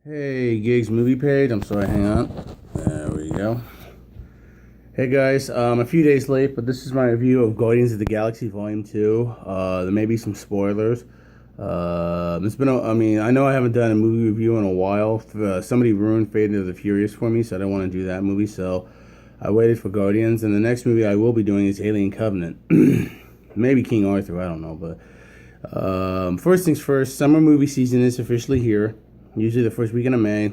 Hey, Gigg's Moviepage. I'm sorry, hang on. There we go. Hey guys, a few days late, but this is my review of Guardians of the Galaxy Volume 2. There may be some spoilers. I know I haven't done a movie review in a while. Somebody ruined Fate of the Furious for me, so I don't want to do that movie, so I waited for Guardians, and the next movie I will be doing is Alien Covenant. Maybe King Arthur, I don't know, but first things first, summer movie season is officially here. Usually the first weekend of May.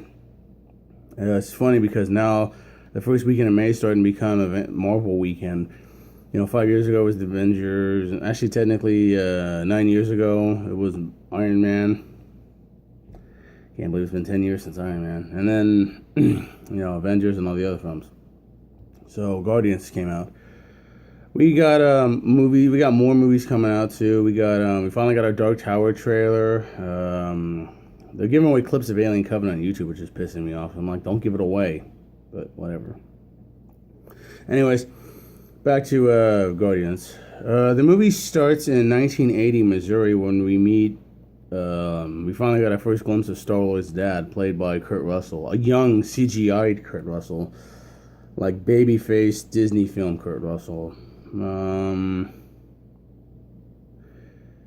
It's funny because now the first weekend of May is starting to become a Marvel weekend. 5 years ago was the Avengers. Actually, technically, 9 years ago it was Iron Man. Can't believe it's been 10 years since Iron Man. And then, Avengers and all the other films. So Guardians came out. We got We got more movies coming out too. We finally got our Dark Tower trailer. They're giving away clips of Alien Covenant on YouTube, which is pissing me off. I'm like, don't give it away. But whatever. Anyways, back to Guardians. The movie starts in 1980 Missouri when we meet. We finally got our first glimpse of Star-Lord's dad, played by Kurt Russell. A young CGI'd Kurt Russell. Like baby-faced Disney film Kurt Russell.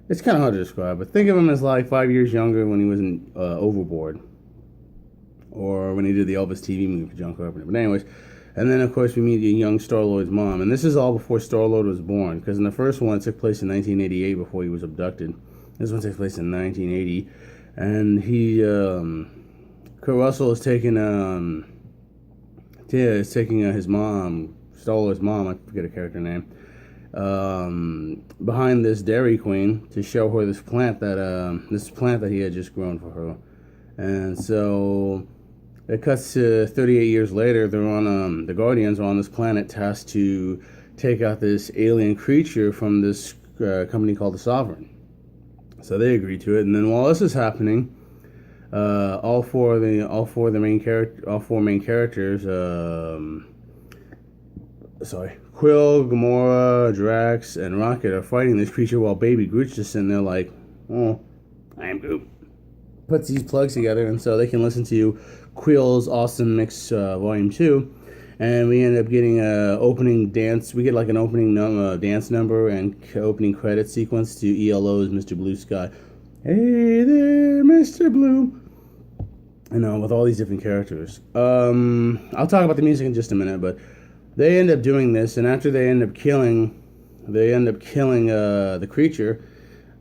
It's kind of hard to describe, but think of him as like 5 years younger when he was in Overboard. Or when he did the Elvis TV movie for John Carpenter. But anyways, and then of course we meet a young Star-Lord's mom. And this is all before Star-Lord was born. Because in the first one it took place in 1988 before he was abducted. This one takes place in 1980. And Kurt Russell is taking his mom, Star-Lord's mom, I forget her character name, behind this Dairy Queen to show her this plant that he had just grown for her. And so it cuts to 38 years later. They're on the Guardians are on this planet tasked to take out this alien creature from this company called the Sovereign. So they agree to it. And then while this is happening, all four main characters, Quill, Gamora, Drax, and Rocket are fighting this creature while Baby Groot's just sitting there like, oh, I am Groot. Puts these plugs together, and so they can listen to Quill's Awesome Mix Volume 2, and we end up getting an opening dance. We get like an opening dance number and opening credit sequence to ELO's Mr. Blue Sky. Hey there, Mr. Blue. With all these different characters. I'll talk about the music in just a minute, but they end up doing this, and after they end up killing the creature.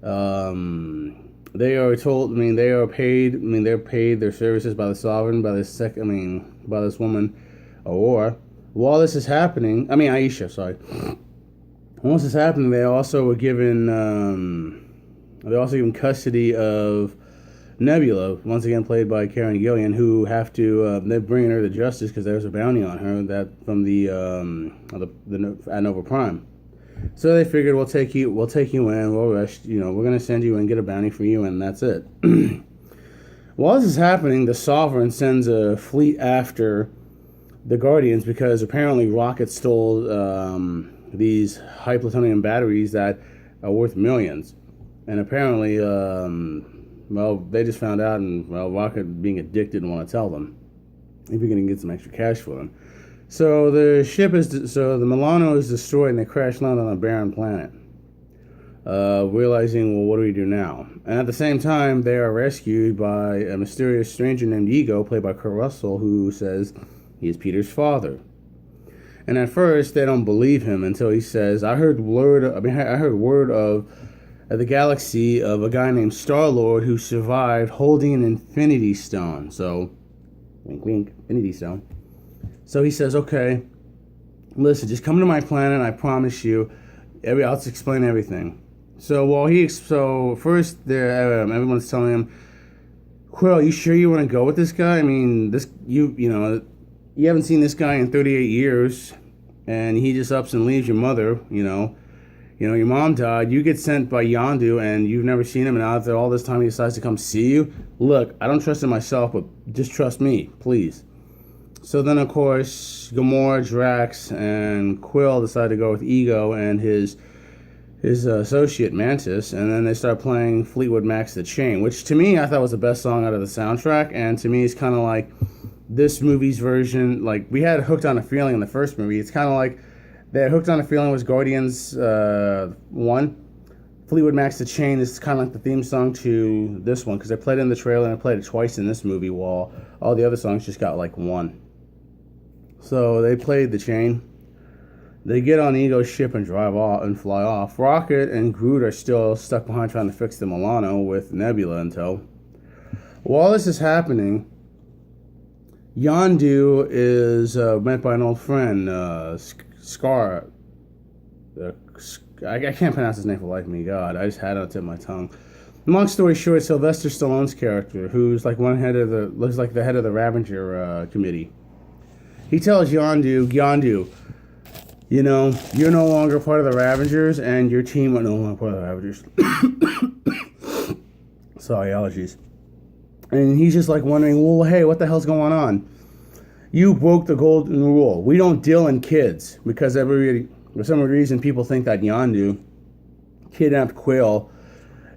They are told. They are paid. They're paid their services by the Sovereign, by this woman, Aurora. While this is happening, Aisha. Sorry. While this is happening, they also were given. They're also given custody of Nebula, once again played by Karen Gillan, who have to. They're bringing her to justice because there's a bounty on her that from the Nova Prime. So they figured we'll take you in, we'll arrest, we're going to send you and get a bounty for you, and that's it. While this is happening, the Sovereign sends a fleet after the Guardians because apparently Rocket stole these high plutonium batteries that are worth millions. And apparently, they just found out, and Rocket being addicted and want to tell them if you're going to get some extra cash for them. So the Milano is destroyed and they crash land on a barren planet. Realizing, well, what do we do now? And at the same time, they are rescued by a mysterious stranger named Ego, played by Kurt Russell, who says he is Peter's father. And at first, they don't believe him until he says, I heard word of the galaxy of a guy named Star-Lord who survived holding an Infinity Stone. So, wink, wink, Infinity Stone. So he says, okay, listen, just come to my planet, I promise you, I'll just explain everything. So first everyone's telling him, Quill, you sure you want to go with this guy? You haven't seen this guy in 38 years, and he just ups and leaves your mother, your mom died, you get sent by Yondu, and you've never seen him, and out there all this time he decides to come see you. Look, I don't trust him myself, but just trust me, please. So then, of course, Gamora, Drax, and Quill decide to go with Ego and his his associate Mantis, and then they start playing Fleetwood Mac's The Chain, which to me I thought was the best song out of the soundtrack, and to me it's kind of like this movie's version. Like, we had Hooked on a Feeling in the first movie. It's kind of like that Hooked on a Feeling was Guardians 1. Fleetwood Mac's The Chain is kind of like the theme song to this one, because they played it in the trailer and I played it twice in this movie, while all the other songs just got like one. So they played The Chain. They get on Ego's ship and drive off and fly off. Rocket and Groot are still stuck behind trying to fix the Milano with Nebula in tow. While this is happening, Yondu is met by an old friend, Scar. I can't pronounce his name for the life of me. God, I just had it on the tip of my tongue. Long story short, Sylvester Stallone's character, who's like looks like the head of the Ravager committee. He tells Yondu, you know, you're no longer part of the Ravagers, and your team are no longer part of the Ravagers. Sorry, allergies. And he's just like wondering, well, hey, what the hell's going on? You broke the golden rule. We don't deal in kids, because for some reason people think that Yondu kidnapped Quill,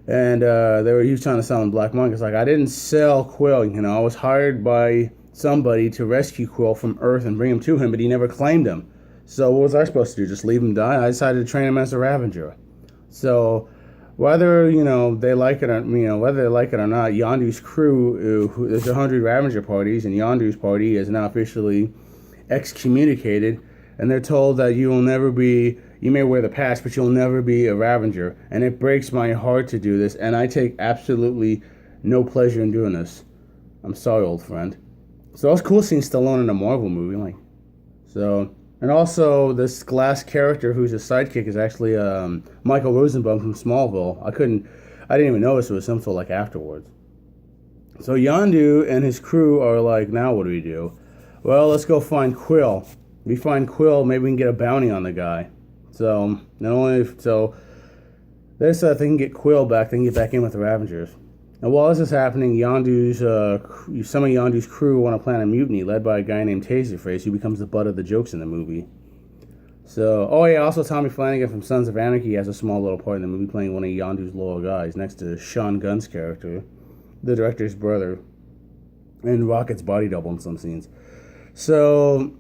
and he was trying to sell him black market. It's like, I didn't sell Quill. You know, I was hired by somebody to rescue Quill from Earth and bring him to him, but he never claimed him. So what was I supposed to do? Just leave him die? I decided to train him as a Ravager. So whether they like it or not, Yondu's crew, there's 100 Ravager parties, and Yondu's party is now officially excommunicated, and they're told that you may wear the patch, but you'll never be a Ravager. And it breaks my heart to do this, and I take absolutely no pleasure in doing this. I'm sorry, old friend. So it was cool seeing Stallone in a Marvel movie, and also this Glass character who's his sidekick is actually Michael Rosenbaum from Smallville. I didn't even notice it was him until like afterwards. So Yondu and his crew are like, now what do we do? Well, let's go find Quill. We find Quill, maybe we can get a bounty on the guy. So they said if they can get Quill back, they can get back in with the Ravagers. And while this is happening, some of Yondu's crew want to plan a mutiny led by a guy named Taserface, who becomes the butt of the jokes in the movie. So, also Tommy Flanagan from Sons of Anarchy has a small little part in the movie, playing one of Yondu's loyal guys, next to Sean Gunn's character, the director's brother, and Rocket's body double in some scenes. So,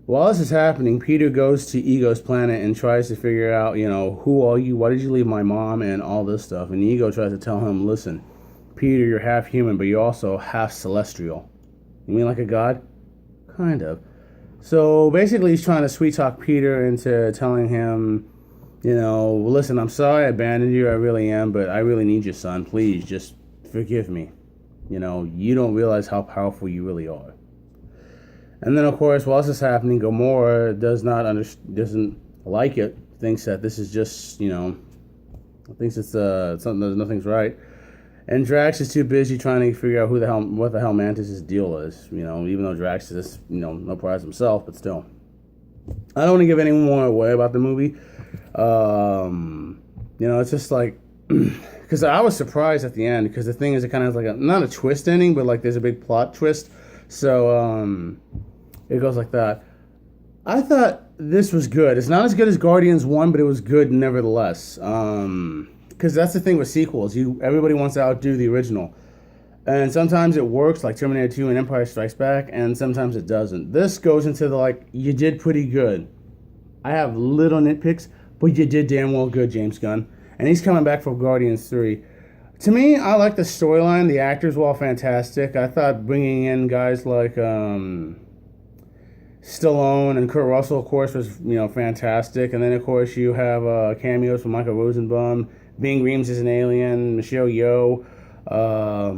while this is happening, Peter goes to Ego's planet and tries to figure out, who are you, why did you leave my mom, and all this stuff. And Ego tries to tell him, listen, Peter, you're half human, but you're also half celestial. You mean like a god? Kind of. So basically he's trying to sweet talk Peter into telling him, listen, I'm sorry I abandoned you, I really am, but I really need you, son. Please, just forgive me. You don't realize how powerful you really are. And then, of course, while this is happening, Gamora doesn't like it, thinks that this is just, thinks it's something that nothing's right. And Drax is too busy trying to figure out what the hell Mantis' deal is, even though Drax is, no prize himself, but still. I don't want to give any more away about the movie. It's just like, because I was surprised at the end, because the thing is, it kind of has like not a twist ending, but like there's a big plot twist. So, it goes like that. I thought this was good. It's not as good as Guardians 1, but it was good nevertheless. Because that's the thing with sequels. Everybody wants to outdo the original. And sometimes it works, like Terminator 2 and Empire Strikes Back, and sometimes it doesn't. This goes into you did pretty good. I have little nitpicks, but you did damn well good, James Gunn. And he's coming back for Guardians 3. To me, I like the storyline. The actors were all fantastic. I thought bringing in guys like Stallone and Kurt Russell, of course, was fantastic. And then, of course, you have cameos from Michael Rosenbaum. Bing Reams is an alien. Michelle Yeoh. A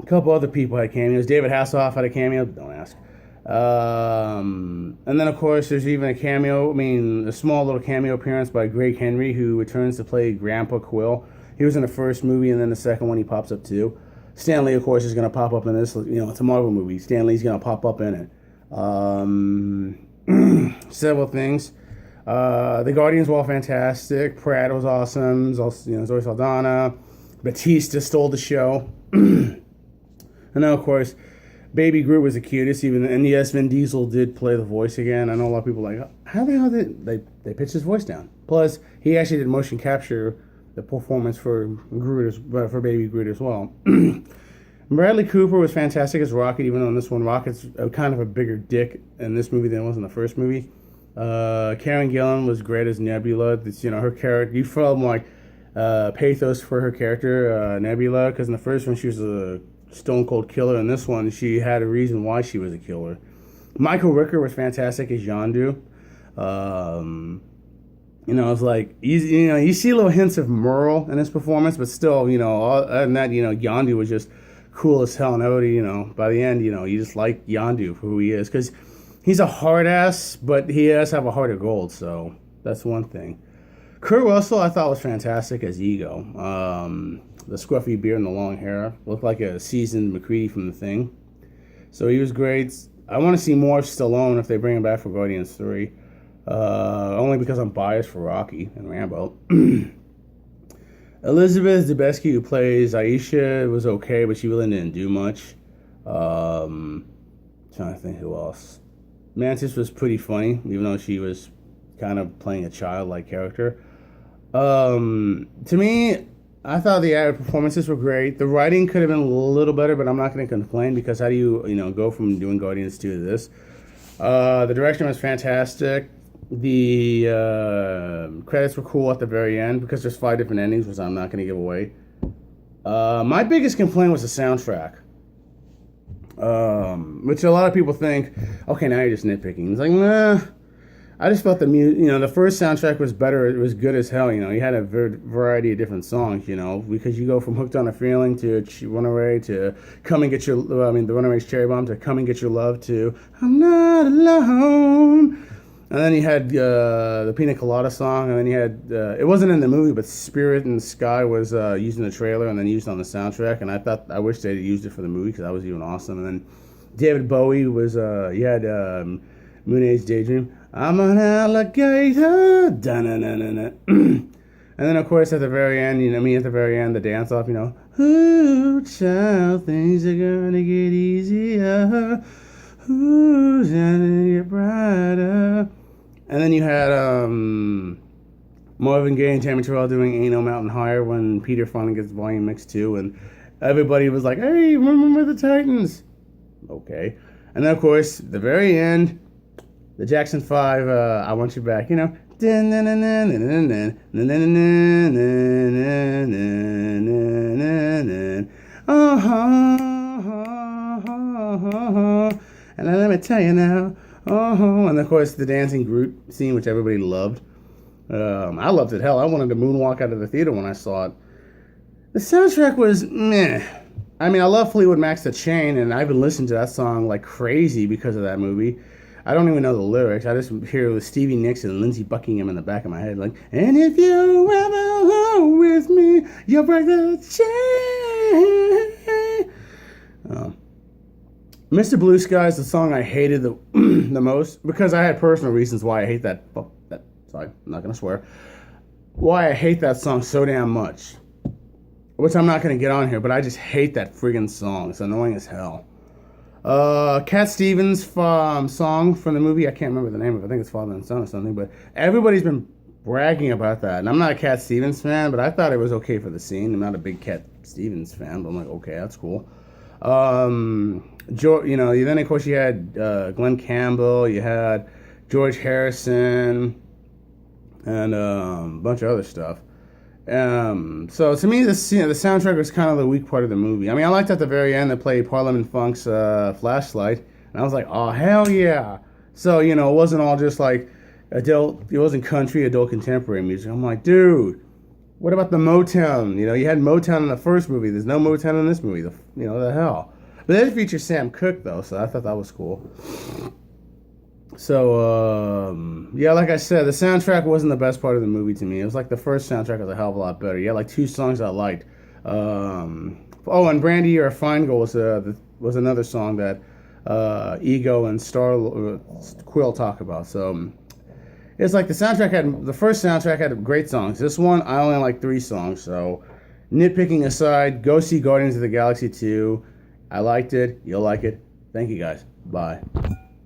couple other people had cameos. David Hasselhoff had a cameo. Don't ask. And then, of course, there's even a small little cameo appearance by Greg Henry, who returns to play Grandpa Quill. He was in the first movie, and then the second one he pops up too. Stan Lee, of course, is going to pop up in this. It's a Marvel movie. Stan Lee's going to pop up in it. Several things. The Guardians were all fantastic. Pratt was awesome. Zoe Saldana. Batista stole the show. And then, of course, Baby Groot was the cutest, even, and yes, Vin Diesel did play the voice again. I know a lot of people are like, how the hell did they pitch his voice down? Plus, he actually did motion capture the performance for for Baby Groot as well. Bradley Cooper was fantastic as Rocket, even though in this one Rocket's kind of a bigger dick in this movie than it was in the first movie. Karen Gillan was great as Nebula. It's, her character, you felt like pathos for her character, Nebula, because in the first one she was a stone cold killer. In this one, she had a reason why she was a killer. Michael Rooker was fantastic as Yondu. It's like you see little hints of Merle in his performance, but still, other than that, Yondu was just cool as hell. And everybody, by the end, you just like Yondu for who he is, because he's a hard ass, but he does have a heart of gold. So that's one thing. Kurt Russell, I thought, was fantastic as Ego. The scruffy beard and the long hair looked like a seasoned McCready from The Thing. So he was great. I want to see more of Stallone if they bring him back for Guardians 3. Only because I'm biased for Rocky and Rambo. Elizabeth Debicki, who plays Aisha, was okay, but she really didn't do much. Trying to think who else. Mantis was pretty funny, even though she was kind of playing a childlike character. To me, I thought the added performances were great. The writing could have been a little better, but I'm not going to complain, because how do you go from doing Guardians 2 to this? The direction was fantastic. The credits were cool at the very end, because there's 5 different endings, which I'm not going to give away. My biggest complaint was the soundtrack, which a lot of people think, okay, now you're just nitpicking. It's like, nah. I just felt the first soundtrack was better. It was good as hell. You had a variety of different songs. Because you go from "Hooked on a Feeling" to "Runaway" to "Come and Get Your," the Runaway's "Cherry Bomb" to "Come and Get Your Love" to "I'm Not Alone." And then you had the Pina Colada song, and then you had it wasn't in the movie, but "Spirit in the Sky" was used in the trailer and then used on the soundtrack. And I wish they'd used it for the movie, because that was even awesome. And then David Bowie was you had Moon Age Daydream. I'm an alligator. Da-na-na-na-na. And then, of course, at the very end, at the very end, the dance off, ooh, child, things are gonna get easier. Ooh, it's gonna get brighter. And then you had Marvin Gaye and Tammy Terrell doing Ain't No Mountain Higher when Peter finally gets Volume Mix 2, and everybody was like, hey, remember the Titans? Okay. And then, of course, the very end, the Jackson 5, I Want You Back, and let me tell you now, and of course the dancing Groot scene, which everybody loved. I loved it. Hell, I wanted to moonwalk out of the theater when I saw it. The soundtrack was meh. I love Fleetwood Mac's The Chain, and I've been listening to that song like crazy because of that movie. I don't even know the lyrics. I just hear with Stevie Nicks and Lindsey Buckingham in the back of my head, like, and if you ever go with me, you'll break the chain. Mr. Blue Sky is the song I hated the most, because I had personal reasons why I hate that. Sorry, I'm not going to swear. Why I hate that song so damn much. Which I'm not going to get on here, but I just hate that friggin' song. It's annoying as hell. Cat Stevens song from the movie, I can't remember the name of it. I think it's Father and Son or something, but everybody's been bragging about that. And I'm not a Cat Stevens fan, but I thought it was okay for the scene. I'm not a big Cat Stevens fan, but I'm like, okay, that's cool. Then of course you had Glenn Campbell, you had George Harrison, and a bunch of other stuff. So to me, the soundtrack was kind of the weak part of the movie. I liked at the very end they played Parliament Funk's Flashlight, and I was like, oh, hell yeah. So, it wasn't all just like adult, it wasn't country, adult contemporary music. I'm like, dude, what about the Motown? You had Motown in the first movie. There's no Motown in this movie. The hell. But it features Sam Cooke, though, so I thought that was cool. So, like I said, the soundtrack wasn't the best part of the movie to me. It was like the first soundtrack was a hell of a lot better. You had like 2 songs I liked. And Brandy, You're a Fine Girl was another song that Ego and Quill talk about. So, it's like the first soundtrack had great songs. This one, I only like 3 songs. So, nitpicking aside, go see Guardians of the Galaxy 2. I liked it. You'll like it. Thank you guys. Bye.